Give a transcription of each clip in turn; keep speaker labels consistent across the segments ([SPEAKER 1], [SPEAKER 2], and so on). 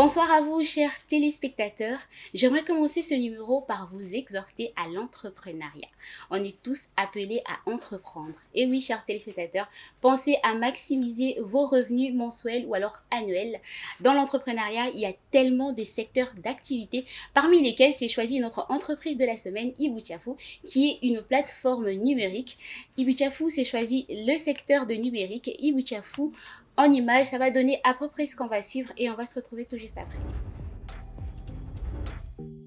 [SPEAKER 1] Bonsoir à vous, chers téléspectateurs. J'aimerais commencer ce numéro par vous exhorter à l'entrepreneuriat. On est tous appelés à entreprendre. Et oui, chers téléspectateurs, pensez à maximiser vos revenus mensuels ou alors annuels. Dans l'entrepreneuriat, il y a tellement de secteurs d'activité, parmi lesquels c'est choisi notre entreprise de la semaine, Ibutiafou, qui est une plateforme numérique. Ibutiafou, c'est choisi le secteur de numérique. Ibutiafou, en image, ça va donner à peu près ce qu'on va suivre et on va se retrouver tout juste après.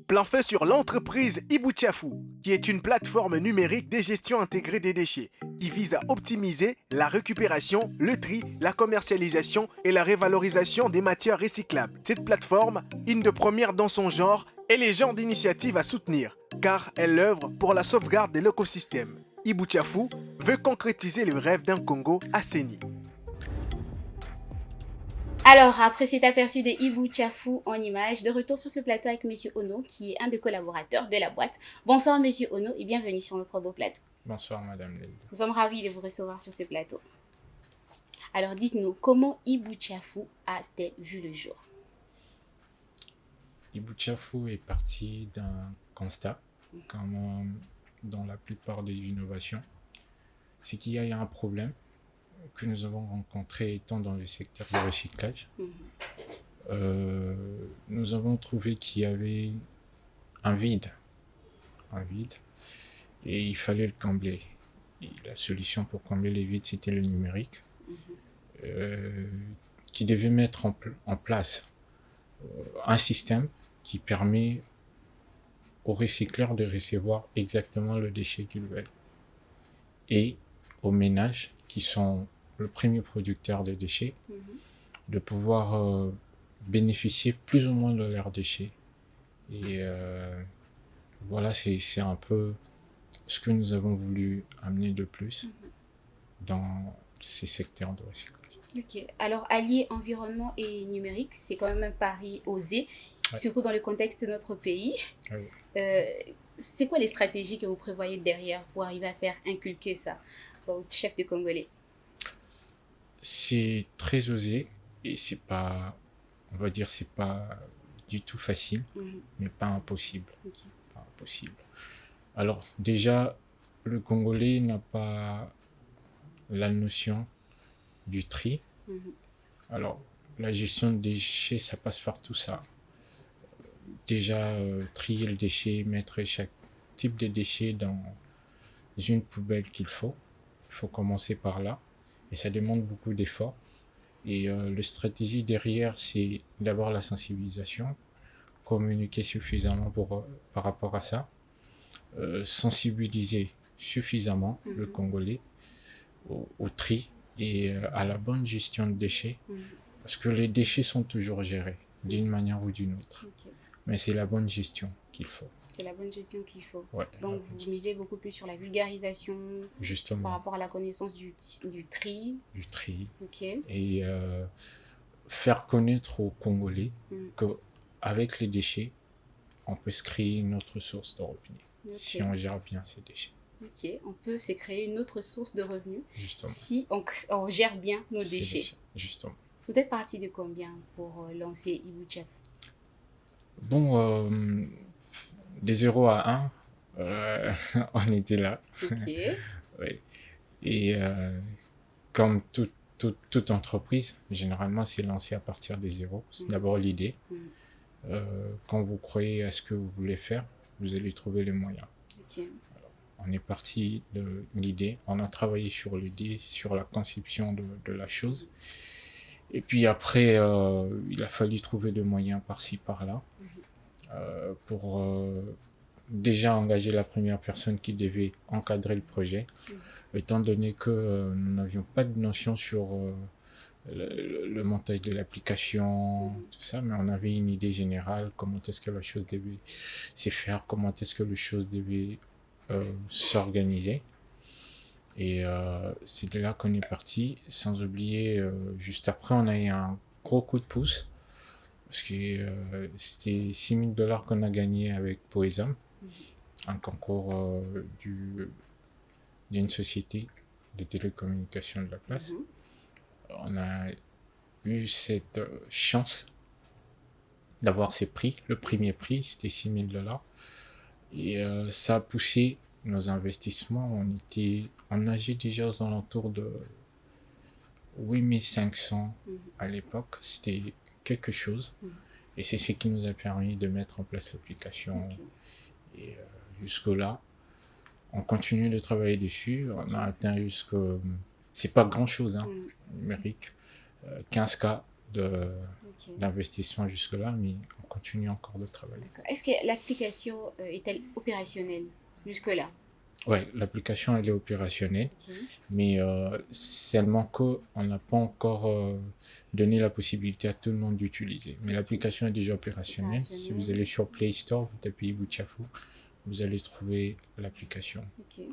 [SPEAKER 2] Plan fait sur l'entreprise Ibutiafou, qui est une plateforme numérique de gestion intégrée des déchets, qui vise à optimiser la récupération, le tri, la commercialisation et la révalorisation des matières recyclables. Cette plateforme, une de première dans son genre, est les genres d'initiatives à soutenir, car elle œuvre pour la sauvegarde de l'écosystème. Ibutiafou veut concrétiser le rêve d'un Congo assaini.
[SPEAKER 1] Alors, après cet aperçu de Ibutiafou en image, de retour sur ce plateau avec Monsieur Ono, qui est un des collaborateurs de la boîte. Bonsoir Monsieur Ono et bienvenue sur notre beau plateau.
[SPEAKER 3] Bonsoir Madame Lely.
[SPEAKER 1] Nous sommes ravis de vous recevoir sur ce plateau. Alors dites-nous, comment Ibutiafou a-t-elle vu le jour?
[SPEAKER 3] Ibutiafou est parti d'un constat, comme dans la plupart des innovations, c'est qu'il y a un problème que nous avons rencontré étant dans le secteur du recyclage. Nous avons trouvé qu'il y avait un vide, et il fallait le combler. Et la solution pour combler les vides, c'était le numérique, qui devait mettre en place un système qui permet aux recycleurs de recevoir exactement le déchet qu'ils veulent. Et aux ménages, qui sont le premier producteur de déchets, de pouvoir bénéficier plus ou moins de leurs déchets. Et voilà, c'est un peu ce que nous avons voulu amener de plus dans ces secteurs de recyclage.
[SPEAKER 1] Ok, alors allier environnement et numérique, c'est quand même un pari osé, surtout dans le contexte de notre pays.
[SPEAKER 3] Oui.
[SPEAKER 1] C'est quoi les stratégies que vous prévoyez derrière pour arriver à faire inculquer ça au chef de Congolais?
[SPEAKER 3] C'est très osé et c'est pas, on va dire, c'est pas du tout facile, mais pas impossible.
[SPEAKER 1] Okay.
[SPEAKER 3] Pas impossible. Alors déjà, le Congolais n'a pas la notion du tri. Alors, la gestion des déchets, ça passe par tout ça. Déjà, trier le déchet, mettre chaque type de déchet dans une poubelle qu'il faut. Il faut commencer par là. Et ça demande beaucoup d'efforts. Et la stratégie derrière, c'est d'abord la sensibilisation, communiquer suffisamment par rapport à ça, sensibiliser suffisamment le Congolais au tri et à la bonne gestion de déchets, parce que les déchets sont toujours gérés d'une manière ou d'une autre. Okay. Mais c'est la bonne gestion qu'il faut.
[SPEAKER 1] C'est la bonne gestion qu'il faut.
[SPEAKER 3] Ouais,
[SPEAKER 1] donc vous misez beaucoup plus sur la vulgarisation.
[SPEAKER 3] Justement.
[SPEAKER 1] Par rapport à la connaissance du tri.
[SPEAKER 3] Du tri.
[SPEAKER 1] Ok.
[SPEAKER 3] Et faire connaître aux Congolais qu'avec les déchets, on peut se créer une autre source de revenus. Okay. Si on gère bien ces déchets.
[SPEAKER 1] Ok, on peut se créer une autre source de revenus.
[SPEAKER 3] Justement.
[SPEAKER 1] Si on gère bien nos déchets.
[SPEAKER 3] Justement.
[SPEAKER 1] Vous êtes parti de combien pour lancer Ibutiafou?
[SPEAKER 3] Bon, de 0 à 1, on était là.
[SPEAKER 1] Ok.
[SPEAKER 3] Oui. Et comme toute entreprise, généralement, c'est lancé à partir de 0. C'est d'abord l'idée. Quand vous croyez à ce que vous voulez faire, vous allez trouver les moyens.
[SPEAKER 1] Okay.
[SPEAKER 3] Alors, on est parti de l'idée, on a travaillé sur l'idée, sur la conception de la chose. Et puis après, il a fallu trouver des moyens par-ci, par-là, pour déjà engager la première personne qui devait encadrer le projet, étant donné que nous n'avions pas de notion sur le montage de l'application, tout ça, mais on avait une idée générale, comment est-ce que la chose devait se faire, comment est-ce que la chose devait s'organiser. Et c'est de là qu'on est parti, sans oublier, juste après, on a eu un gros coup de pouce, parce que c'était $6 000 qu'on a gagné avec Poesam, un concours d'une société de télécommunications de la place. On a eu cette chance d'avoir ces prix. Le premier prix, c'était 6 000 $. Et ça a poussé nos investissements. On nageait déjà aux alentours de 8 500 à l'époque. C'était quelque chose. Et c'est ce qui nous a permis de mettre en place l'application.
[SPEAKER 1] Ok.
[SPEAKER 3] Et jusque-là, on continue de travailler dessus. On a atteint jusque... C'est pas grand-chose, hein, numérique. 15K d'investissement jusque-là, mais on continue encore de travailler.
[SPEAKER 1] D'accord. Est-ce que l'application est-elle opérationnelle jusque-là?
[SPEAKER 3] Oui, l'application elle est opérationnelle,
[SPEAKER 1] Ok.
[SPEAKER 3] mais seulement qu'on n'a pas encore donné la possibilité à tout le monde d'utiliser. Mais l'application est déjà opérationnelle. Si vous allez sur Play Store, vous tapez Ibutiafu, vous allez trouver l'application.
[SPEAKER 1] Ok.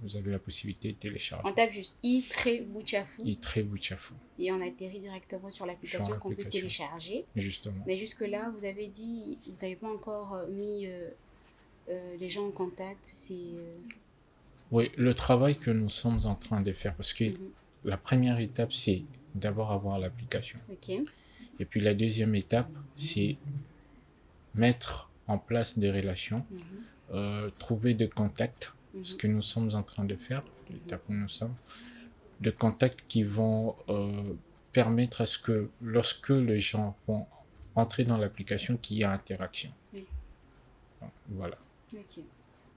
[SPEAKER 3] Vous avez la possibilité de télécharger.
[SPEAKER 1] On tape juste i-Butiafu
[SPEAKER 3] Ibutiafu,
[SPEAKER 1] et on atterrit directement sur l'application qu'on peut télécharger.
[SPEAKER 3] justement.
[SPEAKER 1] Mais jusque-là, vous avez dit, vous n'avez pas encore mis les gens en contact.
[SPEAKER 3] Oui, le travail que nous sommes en train de faire, parce que la première étape, c'est d'abord avoir l'application.
[SPEAKER 1] Ok.
[SPEAKER 3] Et puis la deuxième étape, c'est mettre en place des relations, trouver des contacts, ce que nous sommes en train de faire, l'étape où nous sommes, de contacts qui vont permettre à ce que lorsque les gens vont entrer dans l'application, qu'il y ait interaction.
[SPEAKER 1] Oui.
[SPEAKER 3] Donc, voilà.
[SPEAKER 1] Ok.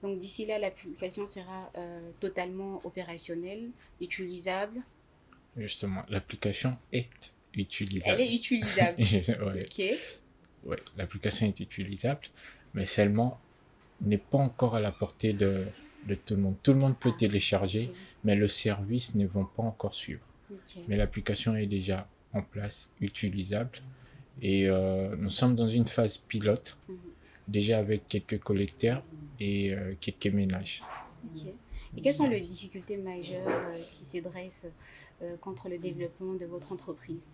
[SPEAKER 1] Donc d'ici là, l'application sera totalement opérationnelle, utilisable.
[SPEAKER 3] Justement, l'application est utilisable.
[SPEAKER 1] Elle est utilisable.
[SPEAKER 3] Ouais.
[SPEAKER 1] Ok.
[SPEAKER 3] Ouais, l'application est utilisable, mais seulement n'est pas encore à la portée de tout le monde. Tout le monde peut télécharger,
[SPEAKER 1] ok.
[SPEAKER 3] mais le service ne vont pas encore suivre.
[SPEAKER 1] Ok.
[SPEAKER 3] Mais l'application est déjà en place, utilisable, et nous sommes dans une phase pilote, déjà avec quelques collecteurs et quelques ménages.
[SPEAKER 1] Ok. Et quelles sont les difficultés majeures qui se dressent contre le développement de votre entreprise?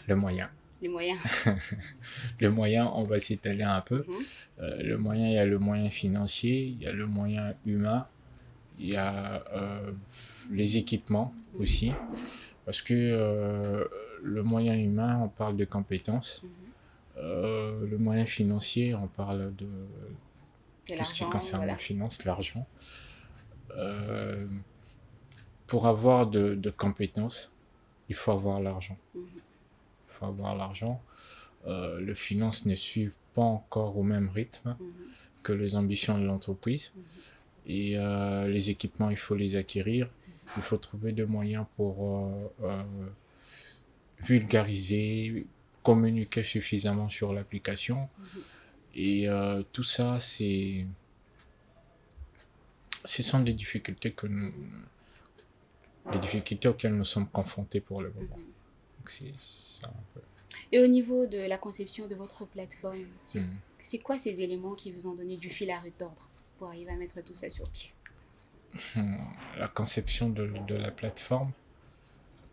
[SPEAKER 3] Le moyen.
[SPEAKER 1] Les moyens.
[SPEAKER 3] Le moyen, on va s'étaler un peu. Le moyen, il y a le moyen financier, il y a le moyen humain, il y a les équipements aussi. Parce que le moyen humain, on parle de compétences. Le moyen financier, on parle de tout ce qui concerne la finance, l'argent. Pour avoir de compétences, il faut avoir l'argent. Il faut avoir l'argent. Les finances ne suivent pas encore au même rythme que les ambitions de l'entreprise. Et les équipements, il faut les acquérir. Il faut trouver des moyens pour vulgariser, communiquer suffisamment sur l'application. Et tout ça, ce sont des difficultés auxquelles nous sommes confrontés pour le moment. Donc c'est ça un peu.
[SPEAKER 1] Et au niveau de la conception de votre plateforme, c'est quoi ces éléments qui vous ont donné du fil à retordre pour arriver à mettre tout ça sur pied?
[SPEAKER 3] La conception de la plateforme,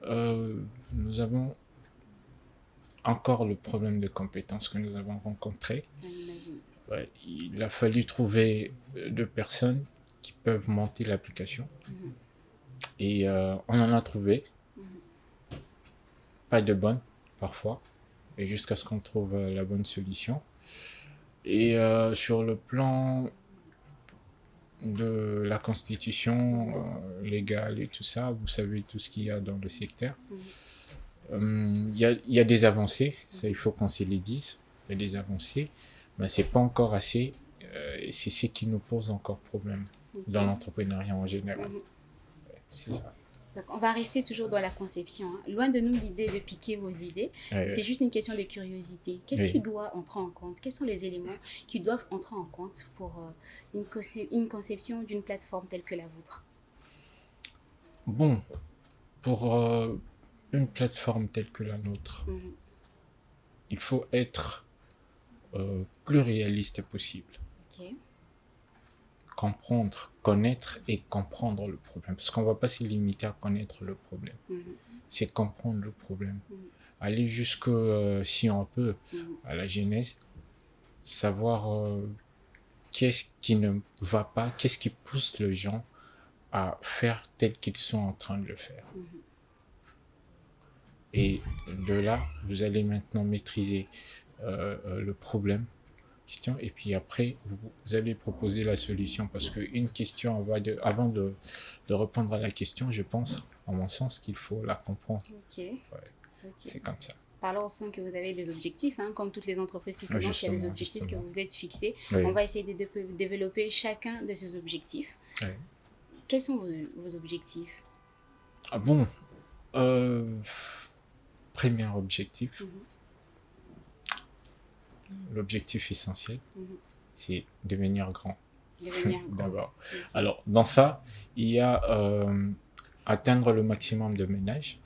[SPEAKER 3] nous avons encore le problème de compétences que nous avons rencontré. Ouais, il a fallu trouver deux personnes qui peuvent monter l'application. Et on en a trouvé. Pas de bonnes, parfois. Et jusqu'à ce qu'on trouve la bonne solution. Et sur le plan de la constitution légale et tout ça, vous savez tout ce qu'il y a dans le secteur. Il y a des avancées, ça il faut qu'on se les dise. Il y a des avancées, mais c'est pas encore assez. Et c'est ce qui nous pose encore problème dans l'entrepreneuriat en général. C'est ça.
[SPEAKER 1] Donc, on va rester toujours dans la conception. Loin de nous l'idée de piquer vos idées. C'est juste une question de curiosité. Qu'est-ce qui doit entrer en compte? Quels sont les éléments qui doivent entrer en compte pour une conception d'une plateforme telle que la vôtre?
[SPEAKER 3] Bon, pour une plateforme telle que la nôtre, il faut être plus réaliste possible. Comprendre, connaître et comprendre le problème. Parce qu'on ne va pas se limiter à connaître le problème. C'est comprendre le problème. Aller jusque, si on peut, à la genèse, savoir qu'est-ce qui ne va pas, qu'est-ce qui pousse les gens à faire tel qu'ils sont en train de le faire. Et de là, vous allez maintenant maîtriser le problème, question, et puis après, vous allez proposer la solution. Parce qu'une question, avant de répondre à la question, je pense, en mon sens, qu'il faut la comprendre.
[SPEAKER 1] Ok.
[SPEAKER 3] Ouais,
[SPEAKER 1] Ok.
[SPEAKER 3] c'est comme ça.
[SPEAKER 1] Par là, on sent que vous avez des objectifs, hein, comme toutes les entreprises qui se lancent, il y a des
[SPEAKER 3] Justement,
[SPEAKER 1] objectifs que
[SPEAKER 3] justement.
[SPEAKER 1] vous vous êtes fixés.
[SPEAKER 3] Oui.
[SPEAKER 1] On va essayer de développer chacun de ces objectifs.
[SPEAKER 3] Oui.
[SPEAKER 1] Quels sont vos objectifs?
[SPEAKER 3] Ah bon, premier objectif, l'objectif essentiel, c'est devenir grand.
[SPEAKER 1] Devenir grand.
[SPEAKER 3] D'abord.
[SPEAKER 1] Ok.
[SPEAKER 3] Alors, dans ça, il y a atteindre le maximum de ménages.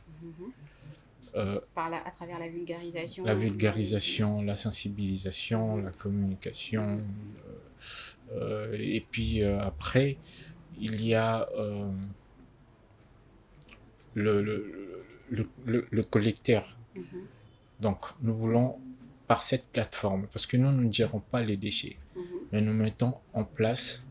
[SPEAKER 1] À travers la vulgarisation.
[SPEAKER 3] La vulgarisation, la sensibilisation, la communication. Et puis après, il y a le collecteur. Donc, nous voulons, par cette plateforme, parce que nous ne gérons pas les déchets, mais nous mettons en place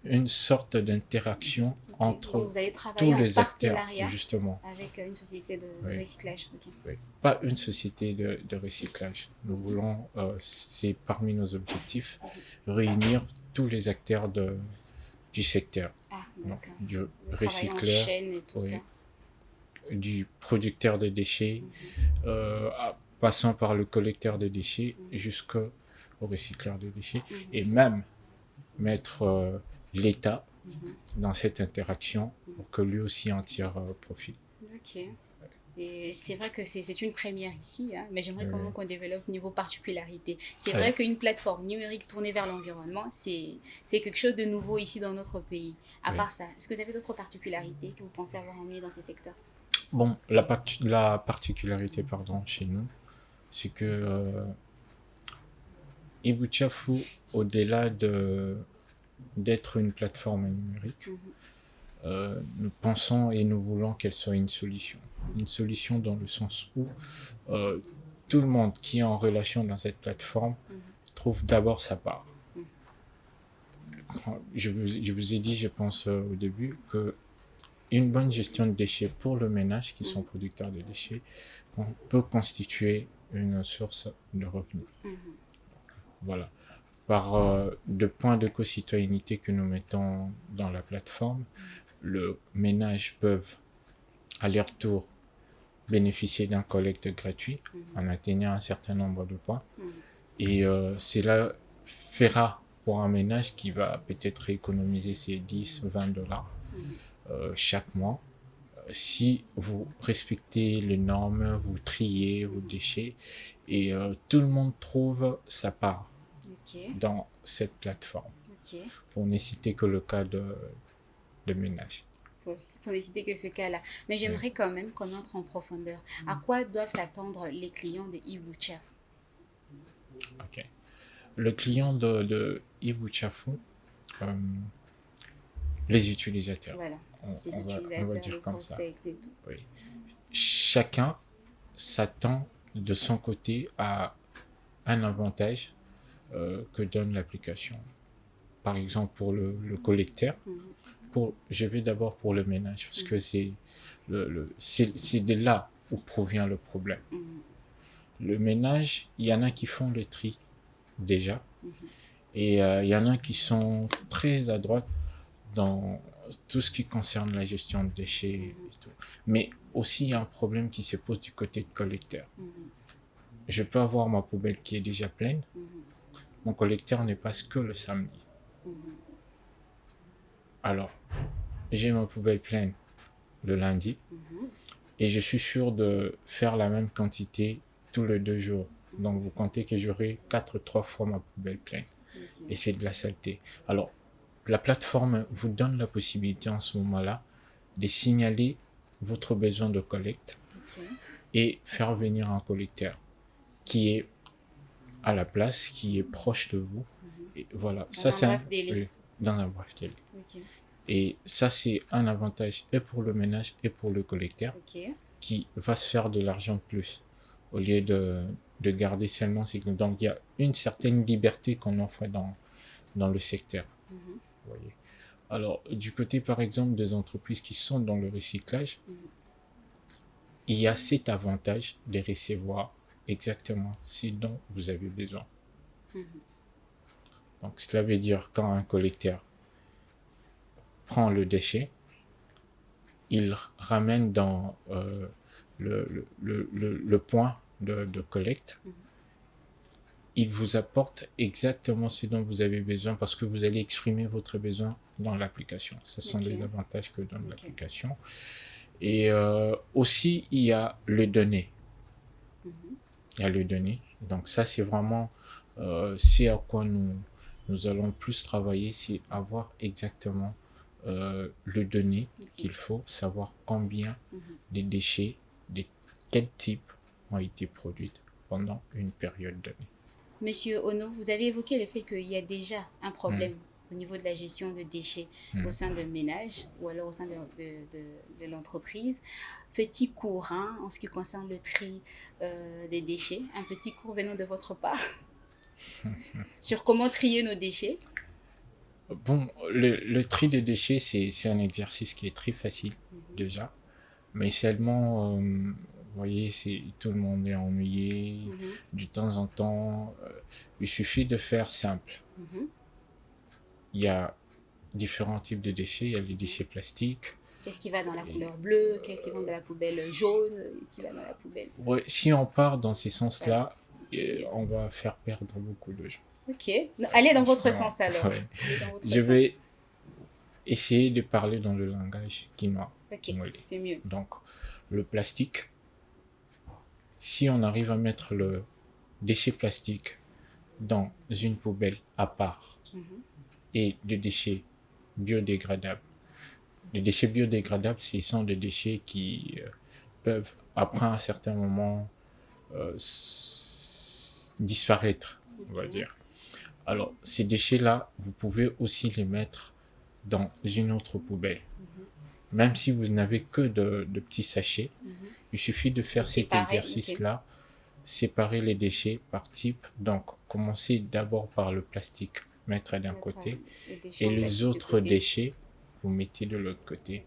[SPEAKER 3] une sorte d'interaction entre
[SPEAKER 1] vous allez travailler
[SPEAKER 3] tous
[SPEAKER 1] en
[SPEAKER 3] les acteurs,
[SPEAKER 1] partenariat
[SPEAKER 3] justement.
[SPEAKER 1] avec une société de
[SPEAKER 3] Oui.
[SPEAKER 1] recyclage. Ok.
[SPEAKER 3] Oui. Pas une société de recyclage. Nous voulons, c'est parmi nos objectifs, réunir tous les acteurs du secteur.
[SPEAKER 1] Ah,
[SPEAKER 3] Donc,
[SPEAKER 1] d'accord.
[SPEAKER 3] du
[SPEAKER 1] Vous travaillez en
[SPEAKER 3] recycleur,
[SPEAKER 1] chaîne et tout
[SPEAKER 3] oui,
[SPEAKER 1] ça.
[SPEAKER 3] du producteur de déchets, passant par le collecteur de déchets jusqu'au recycleur de déchets, et même mettre l'État dans cette interaction pour que lui aussi en tire profit.
[SPEAKER 1] Ok. Et c'est vrai que c'est une première ici, hein, mais j'aimerais quand même qu'on développe niveau particularité. C'est vrai qu'une plateforme numérique tournée vers l'environnement, c'est quelque chose de nouveau ici dans notre pays. À part ça, est-ce que vous avez d'autres particularités que vous pensez avoir emmenées dans ces secteurs?
[SPEAKER 3] Bon, la particularité, chez nous, c'est que Ibouchafou, au-delà d'être une plateforme numérique, nous pensons et nous voulons qu'elle soit une solution. Une solution dans le sens où tout le monde qui est en relation dans cette plateforme trouve d'abord sa part. Je vous ai dit, je pense au début, que une bonne gestion de déchets pour le ménage, qui sont producteurs de déchets, peut constituer une source de revenus. Voilà. Par deux points de co-citoyenneté que nous mettons dans la plateforme, le ménage peuvent à leur tour bénéficier d'un collecte gratuit en atteignant un certain nombre de points. Et cela fera pour un ménage qui va peut-être économiser ses 10-20 dollars chaque mois. Si vous respectez les normes, vous triez vos déchets et tout le monde trouve sa part dans cette plateforme. Pour ne citer que le cas de ménage.
[SPEAKER 1] Pour ne citer que ce cas-là. Mais j'aimerais quand même qu'on entre en profondeur. À quoi doivent s'attendre les clients de Ibouchafou?
[SPEAKER 3] Ok. Le client de Ibouchafou, les utilisateurs.
[SPEAKER 1] Voilà.
[SPEAKER 3] On va dire comme ça.
[SPEAKER 1] Et tout.
[SPEAKER 3] Oui. Chacun s'attend de son côté à un avantage que donne l'application. Par exemple, pour le collecteur, je vais d'abord pour le ménage, parce que c'est de là où provient le problème. Le ménage, il y en a qui font le tri déjà, et il y en a qui sont très à droite dans tout ce qui concerne la gestion de déchets et tout. Mais aussi, il y a un problème qui se pose du côté de collecteur. Je peux avoir ma poubelle qui est déjà pleine, mon collecteur ne passe que le samedi. Alors, j'ai ma poubelle pleine le lundi et je suis sûr de faire la même quantité tous les 2 jours. Donc, vous comptez que j'aurai 3 fois ma poubelle pleine. Et c'est de la saleté. Alors, la plateforme vous donne la possibilité en ce moment-là de signaler votre besoin de collecte et faire venir un collecteur qui est à la place, qui est proche de vous. Et voilà. Ça, c'est dans un bref délai. Et ça, c'est un avantage et pour le ménage et pour le collecteur qui va se faire de l'argent de plus au lieu de garder seulement ses clients. Donc, il y a une certaine liberté qu'on offre dans le secteur. Vous voyez. Alors, du côté, par exemple, des entreprises qui sont dans le recyclage, il y a cet avantage de recevoir exactement ce dont vous avez besoin. Donc, cela veut dire quand un collecteur prend le déchet, il ramène dans le point de collecte. Il vous apporte exactement ce dont vous avez besoin parce que vous allez exprimer votre besoin dans l'application. Ce sont les avantages que donne l'application. Et aussi, il y a le données. Il y a le données. Donc ça, c'est vraiment c'est à quoi nous allons plus travailler, c'est avoir exactement le données qu'il faut, savoir combien de déchets, de quel type ont été produits pendant une période donnée.
[SPEAKER 1] Monsieur Ono, vous avez évoqué le fait qu'il y a déjà un problème au niveau de la gestion de déchets au sein de ménage ou alors au sein de l'entreprise. Petit cours en ce qui concerne le tri des déchets, un petit cours venant de votre part sur comment trier nos déchets.
[SPEAKER 3] Bon, le tri des déchets, c'est un exercice qui est très facile déjà, mais seulement, vous voyez, tout le monde est ennuyé, de temps en temps, il suffit de faire simple. Il y a différents types de déchets, il y a les déchets plastiques.
[SPEAKER 1] Qu'est-ce qui va dans la couleur bleue? Qu'est-ce qui va dans la poubelle jaune? Qu'est-ce qui va dans la poubelle?
[SPEAKER 3] Ouais, si on part dans ces sens-là, on va faire perdre beaucoup de gens.
[SPEAKER 1] Ok, allez dans votre sens alors.
[SPEAKER 3] Ouais. Je vais essayer de parler dans le langage quinois.
[SPEAKER 1] Ok, c'est mieux.
[SPEAKER 3] Donc, le plastique, si on arrive à mettre le déchet plastique dans une poubelle à part et des déchets biodégradables. Les déchets biodégradables, ce sont des déchets qui peuvent, après un certain moment, disparaître, on va dire. Alors, ces déchets-là, vous pouvez aussi les mettre dans une autre poubelle. Même si vous n'avez que de petits sachets, il suffit de faire cet exercice-là, séparer les déchets par type. Donc, commencez d'abord par le plastique, mettre d'un côté, et les autres déchets, vous mettez de l'autre côté.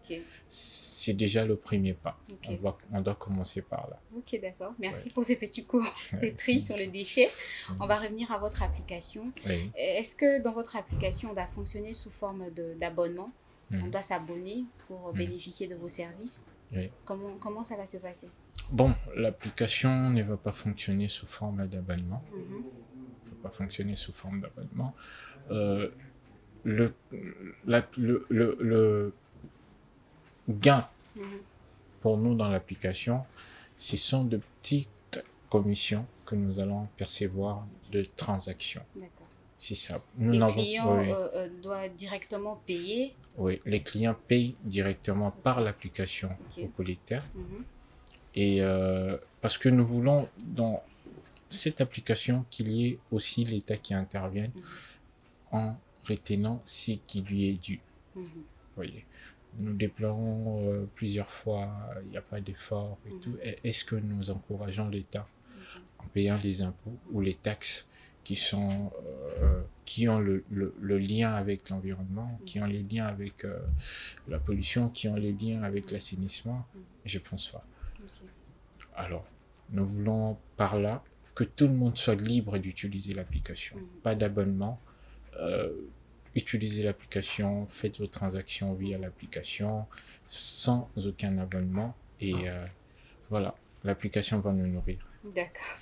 [SPEAKER 3] C'est déjà le premier pas. On doit commencer par là.
[SPEAKER 1] Ok, d'accord. Merci pour ces petits cours de tri sur les déchets. On va revenir à votre application. Est-ce que dans votre application, on doit fonctionner sous forme d'abonnement? On doit s'abonner pour bénéficier de vos services? Comment ça va se passer?
[SPEAKER 3] Bon, l'application ne va pas fonctionner sous forme d'abonnement. Ne va pas fonctionner sous forme d'abonnement. Le gain pour nous dans l'application, ce sont de petites commissions que nous allons percevoir de transactions.
[SPEAKER 1] D'accord.
[SPEAKER 3] C'est ça.
[SPEAKER 1] Les clients doivent directement payer?
[SPEAKER 3] Oui, les clients payent directement par l'application au collecteur. Et parce que nous voulons dans cette application qu'il y ait aussi l'État qui intervienne en retenant ce qui lui est dû. Voyez, nous déplorons plusieurs fois, il n'y a pas d'effort et tout. Est-ce que nous encourageons l'État en payant les impôts ou les taxes qui ont le lien avec l'environnement, qui ont les liens avec la pollution, qui ont les liens avec l'assainissement? Je pense pas. Alors, nous voulons par là que tout le monde soit libre d'utiliser l'application. Pas d'abonnement. Utilisez l'application, faites vos transactions via l'application sans aucun abonnement et voilà, l'application va nous nourrir.
[SPEAKER 1] D'accord.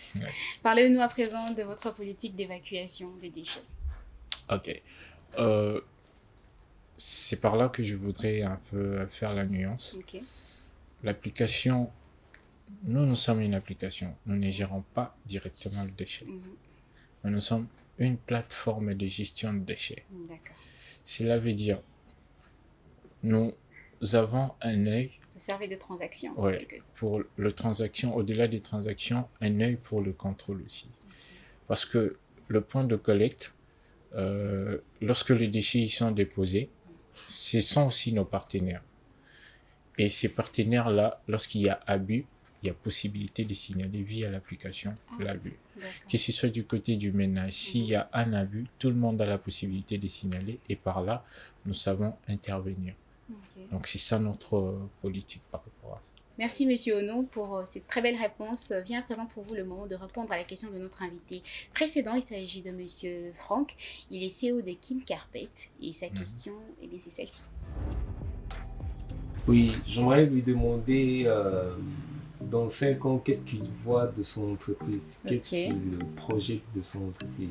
[SPEAKER 1] Parlez-nous à présent de votre politique d'évacuation des déchets.
[SPEAKER 3] Ok. C'est par là que je voudrais un peu faire la nuance. L'application, nous sommes une application, nous ne gérons pas directement le déchet. Nous sommes une plateforme de gestion de déchets. Cela veut dire, nous avons un œil.
[SPEAKER 1] Vous servez de transaction.
[SPEAKER 3] Oui, pour le transaction, au-delà des transactions, un œil pour le contrôle aussi. Parce que le point de collecte, lorsque les déchets y sont déposés, ce sont aussi nos partenaires. Et ces partenaires-là, lorsqu'il y a abus, il y a possibilité de signaler via l'application l'abus. Que ce soit du côté du ménage, s'il y a un abus, tout le monde a la possibilité de signaler et par là, nous savons intervenir. Donc c'est ça notre politique par rapport à ça.
[SPEAKER 1] Merci, Monsieur Ono, pour cette très belle réponse. Vient à présent pour vous le moment de répondre à la question de notre invité précédent. Il s'agit de Monsieur Franck. Il est CEO de King Carpet et sa question, eh bien, c'est celle-ci.
[SPEAKER 4] Oui, j'aimerais lui demander dans 5 ans, qu'est-ce qu'il voit de son entreprise? Qu'est-ce qu'il projette de son entreprise?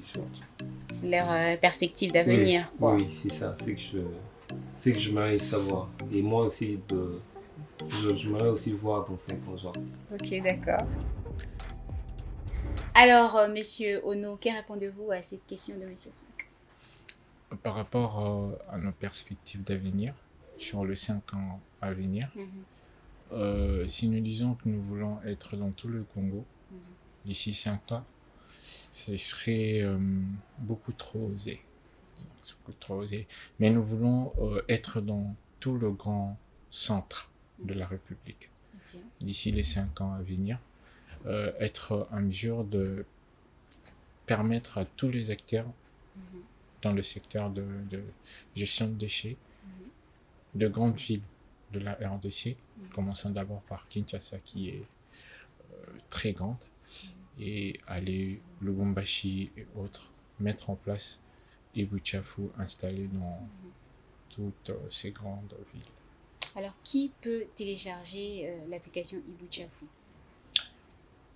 [SPEAKER 1] Leur perspective d'avenir,
[SPEAKER 4] oui,
[SPEAKER 1] quoi.
[SPEAKER 4] Oui, c'est ça, c'est que j'aimerais savoir. Et moi aussi, j'aimerais aussi voir dans 5 ans, genre.
[SPEAKER 1] Ok, d'accord. Alors, Monsieur Ono, que répondez-vous à cette question de Monsieur Franck?
[SPEAKER 3] Par rapport à nos perspectives d'avenir, sur les 5 ans à venir, si nous disons que nous voulons être dans tout le Congo d'ici 5 ans, ce serait beaucoup trop osé. Mais nous voulons être dans tout le grand centre de la République d'ici les 5 ans à venir, être en mesure de permettre à tous les acteurs dans le secteur de gestion de déchets, de grandes villes de la RDC, commençant d'abord par Kinshasa qui est très grande, et aller Lubumbashi et autres, mettre en place Ibouchafou installé dans toutes ces grandes villes.
[SPEAKER 1] Alors, qui peut télécharger l'application Ibouchafou?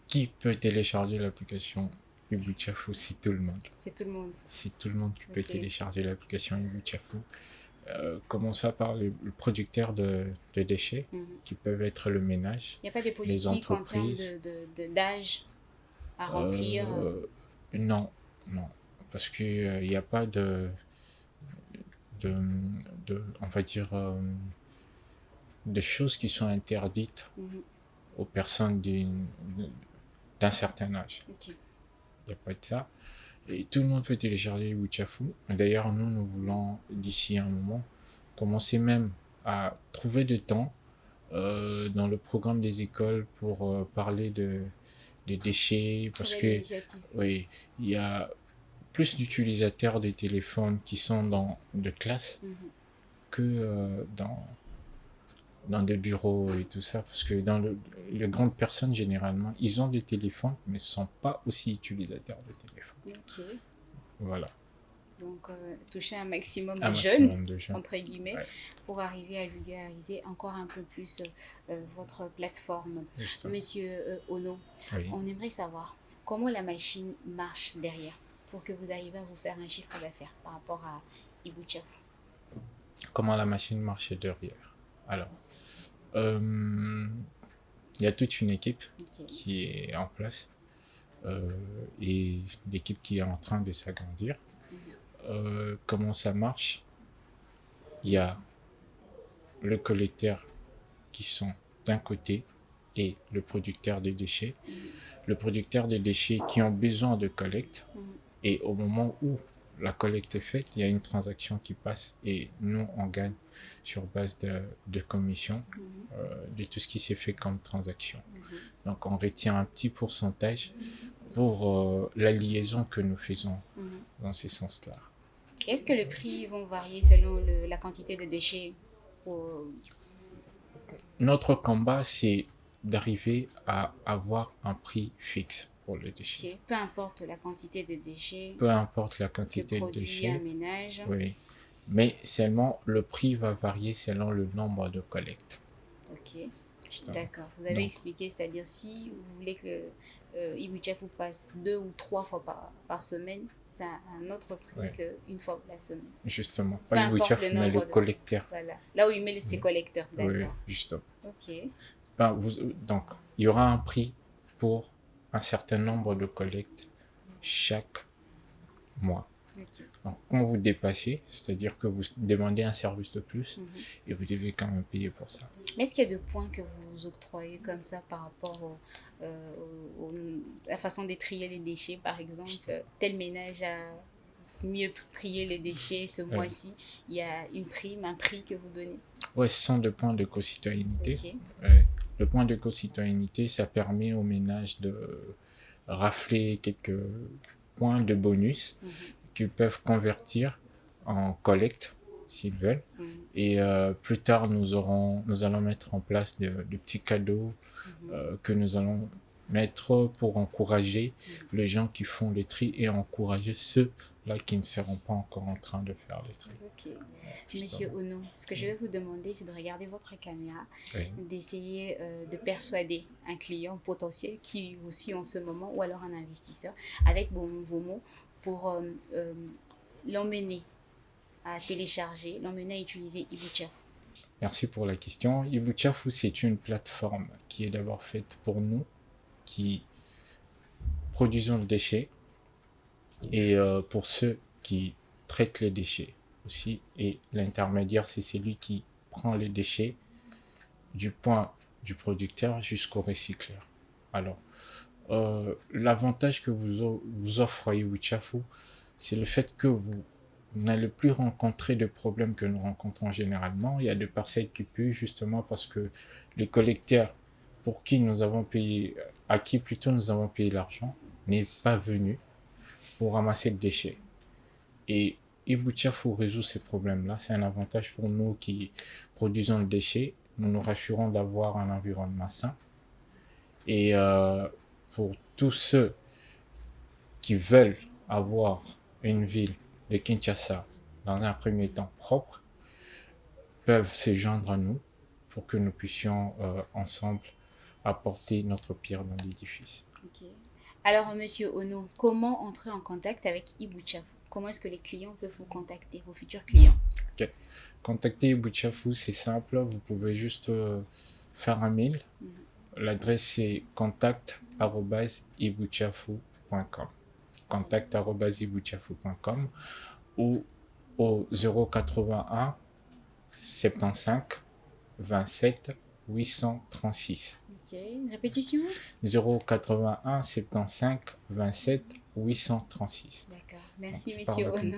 [SPEAKER 3] Qui peut télécharger l'application Ibouchafou? C'est tout le monde.
[SPEAKER 1] C'est tout le monde.
[SPEAKER 3] C'est tout le monde qui peut télécharger l'application Ibouchafou. Commençons par le producteur de déchets, qui peuvent être le ménage,
[SPEAKER 1] il n'y a pas de politique
[SPEAKER 3] les entreprises.
[SPEAKER 1] en termes d'âge à remplir
[SPEAKER 3] Non, parce qu'il n'y a pas de on va dire, de choses qui sont interdites aux personnes d'un certain âge. Il n'y a pas de ça. Et tout le monde peut télécharger Ibouchafou. D'ailleurs, nous voulons, d'ici un moment, commencer même à trouver du temps dans le programme des écoles pour parler des déchets, parce que oui, il y a plus d'utilisateurs des téléphones qui sont de classe que dans des bureaux et tout ça, parce que dans les grandes personnes, généralement, ils ont des téléphones, mais ne sont pas aussi utilisateurs de téléphones. Voilà.
[SPEAKER 1] Donc, toucher un maximum de jeunes, entre guillemets, pour arriver à vulgariser encore un peu plus votre plateforme. Monsieur Ono, on aimerait savoir comment la machine marche derrière pour que vous arriviez à vous faire un chiffre d'affaires par rapport à Ibouchafou.
[SPEAKER 3] Comment la machine marche derrière? Alors, il y a toute une équipe qui est en place et l'équipe qui est en train de s'agrandir. Comment ça marche? Il y a le collecteur qui sont d'un côté et le producteur des déchets. Le producteur des déchets qui ont besoin de collecte, et au moment où la collecte est faite, il y a une transaction qui passe et nous on gagne sur base de commission de tout ce qui s'est fait comme transaction. Donc on retient un petit pourcentage pour la liaison que nous faisons dans ce sens-là.
[SPEAKER 1] Est-ce que les prix vont varier selon la quantité de déchets
[SPEAKER 3] Notre combat, c'est d'arriver à avoir un prix fixe pour le déchet.
[SPEAKER 1] Peu importe la quantité de déchets.
[SPEAKER 3] Peu importe la quantité de déchets.
[SPEAKER 1] Un ménage.
[SPEAKER 3] Oui. Mais seulement le prix va varier selon le nombre de collectes.
[SPEAKER 1] Ok. D'accord. Vous avez expliqué, c'est-à-dire si vous voulez que Ibouchafou passe 2 ou 3 fois par semaine, c'est un autre prix qu'une fois la semaine.
[SPEAKER 3] Justement, pas Ibouchafou, mais le collecteur.
[SPEAKER 1] Voilà. Là où il met ses collecteurs, d'accord.
[SPEAKER 3] Oui, justement.
[SPEAKER 1] Ok.
[SPEAKER 3] Donc, il y aura un prix pour un certain nombre de collectes chaque mois.
[SPEAKER 1] Okay.
[SPEAKER 3] Donc, quand vous dépassez, c'est-à-dire que vous demandez un service de plus et vous devez quand même payer pour ça.
[SPEAKER 1] Mais est-ce qu'il y a des points que vous octroyez comme ça par rapport à la façon de trier les déchets, par exemple, tel ménage a mieux trier les déchets ce mois-ci, il y a une prime, un prix que vous donnez?
[SPEAKER 3] Oui, ce sont des points de co-citoyenneté.
[SPEAKER 1] Okay.
[SPEAKER 3] Le point de co-citoyenneté, ça permet aux ménages de rafler quelques points de bonus qu'ils peuvent convertir en collecte s'ils veulent.
[SPEAKER 1] Mhm.
[SPEAKER 3] Et plus tard, nous allons mettre en place de petits cadeaux que nous allons mettre pour encourager les gens qui font les tri et encourager ceux-là qui ne seront pas encore en train de faire les tri.
[SPEAKER 1] Ok. Monsieur Ono, ce que je vais vous demander, c'est de regarder votre caméra,
[SPEAKER 3] Oui.
[SPEAKER 1] d'essayer de persuader un client potentiel qui vous suit en ce moment ou alors un investisseur avec vos mots pour l'emmener à télécharger, l'emmener à utiliser Ibouchafou.
[SPEAKER 3] Merci pour la question. Ibouchafou, c'est une plateforme qui est d'abord faite pour nous qui produisons le déchet et pour ceux qui traitent les déchets aussi. Et l'intermédiaire, c'est celui qui prend les déchets du point du producteur jusqu'au recycleur. Alors, l'avantage que vous offre Ibouchafou, c'est le fait que vous n'allez plus rencontrer de problèmes que nous rencontrons généralement. Il y a des parcelles qui puent justement parce que les collecteurs pour qui nous avons payé, à qui plutôt nous avons payé l'argent, n'est pas venu pour ramasser le déchet. Et Ibouchafou résout ces problèmes-là. C'est un avantage pour nous qui produisons le déchet. Nous nous rassurons d'avoir un environnement sain. Et pour tous ceux qui veulent avoir une ville de Kinshasa dans un premier temps propre, peuvent se joindre à nous pour que nous puissions ensemble apporter notre pierre dans l'édifice.
[SPEAKER 1] Ok. Alors, Monsieur Ono, comment entrer en contact avec Ibouchafou? Comment est-ce que les clients peuvent vous contacter, vos futurs clients?
[SPEAKER 3] Ok. Contacter Ibouchafou, c'est simple. Vous pouvez juste faire un mail. L'adresse, c'est contact@ibouchafou.com. contact@ibouchafou.com ou au 081 75 27 836.
[SPEAKER 1] Ok, une répétition?
[SPEAKER 3] 081 75 27 836.
[SPEAKER 1] D'accord, merci
[SPEAKER 3] Donc,
[SPEAKER 1] Monsieur
[SPEAKER 3] par
[SPEAKER 1] Ono.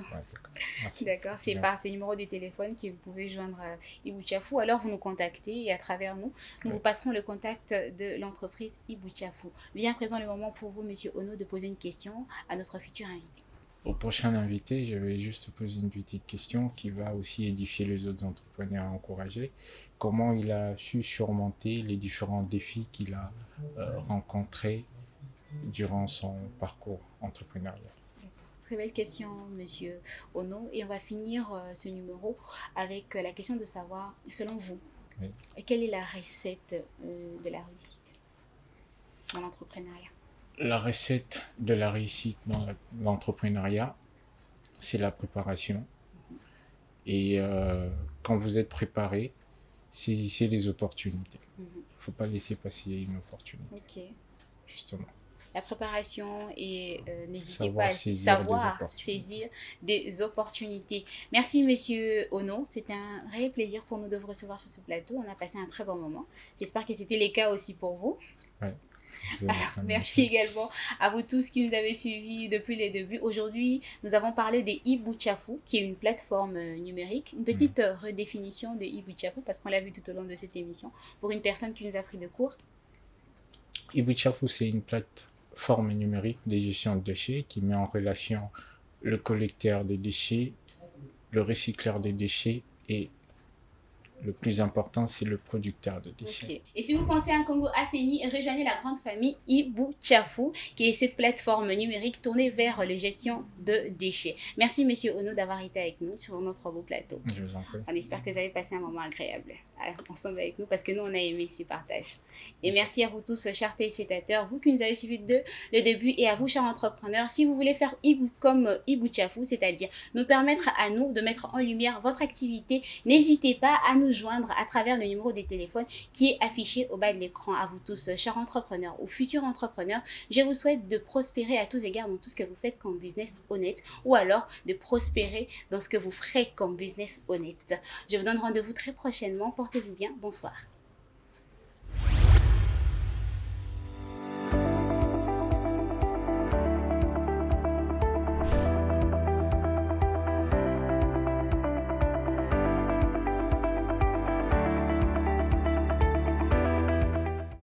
[SPEAKER 3] Merci.
[SPEAKER 1] D'accord, c'est
[SPEAKER 3] Bien.
[SPEAKER 1] par ces numéros de téléphone que vous pouvez joindre Ibouchafou. Alors vous nous contactez et à travers nous, nous vous passerons le contact de l'entreprise Ibouchafou. Vient à présent le moment pour vous, Monsieur Ono, de poser une question à notre futur invité.
[SPEAKER 3] Au prochain invité, je vais juste poser une petite question qui va aussi édifier les autres entrepreneurs à encourager. Comment il a su surmonter les différents défis qu'il a rencontrés durant son parcours entrepreneurial.
[SPEAKER 1] Très belle question, Monsieur Ono. Et on va finir ce numéro avec la question de savoir, selon vous,
[SPEAKER 3] Oui.
[SPEAKER 1] quelle est la recette de la réussite dans l'entrepreneuriat?
[SPEAKER 3] La recette de la réussite dans l'entrepreneuriat, c'est la préparation. Et quand vous êtes préparé, saisissez les opportunités. Il ne faut pas laisser passer une opportunité.
[SPEAKER 1] Ok.
[SPEAKER 3] Justement.
[SPEAKER 1] La préparation et n'hésitez
[SPEAKER 3] Savoir
[SPEAKER 1] pas à saisir des opportunités. Merci Monsieur Ono, c'est un réel plaisir pour nous de vous recevoir sur ce plateau. On a passé un très bon moment. J'espère que c'était le cas aussi pour vous.
[SPEAKER 3] Ouais.
[SPEAKER 1] Merci également à vous tous qui nous avez suivis depuis les débuts. Aujourd'hui, nous avons parlé de Ibouchafou, qui est une plateforme numérique. Une petite redéfinition de Ibouchafou, parce qu'on l'a vu tout au long de cette émission, pour une personne qui nous a pris de court.
[SPEAKER 3] Ibouchafou, c'est une plateforme numérique de gestion de déchets qui met en relation le collecteur de déchets, le recycleur de déchets et le plus important, c'est le producteur de déchets.
[SPEAKER 1] Okay. Et si vous pensez à un Congo assaini, rejoignez la grande famille Ibouchafou, qui est cette plateforme numérique tournée vers la gestion de déchets. Merci, Monsieur Ono, d'avoir été avec nous sur notre beau plateau.
[SPEAKER 3] Je vous en prie.
[SPEAKER 1] On espère que vous avez passé un moment agréable ensemble avec nous, parce que nous, on a aimé ces partages. Et merci à vous tous, chers téléspectateurs, vous qui nous avez suivis de le début, et à vous, chers entrepreneurs, si vous voulez faire comme Ibouchafou, c'est-à-dire nous permettre à nous de mettre en lumière votre activité, n'hésitez pas à nous joindre à travers le numéro des téléphones qui est affiché au bas de l'écran. À vous tous, chers entrepreneurs ou futurs entrepreneurs, je vous souhaite de prospérer à tous égards dans tout ce que vous faites comme business honnête, ou alors de prospérer dans ce que vous ferez comme business honnête. Je vous donne rendez-vous très prochainement. Portez-vous bien. Bonsoir.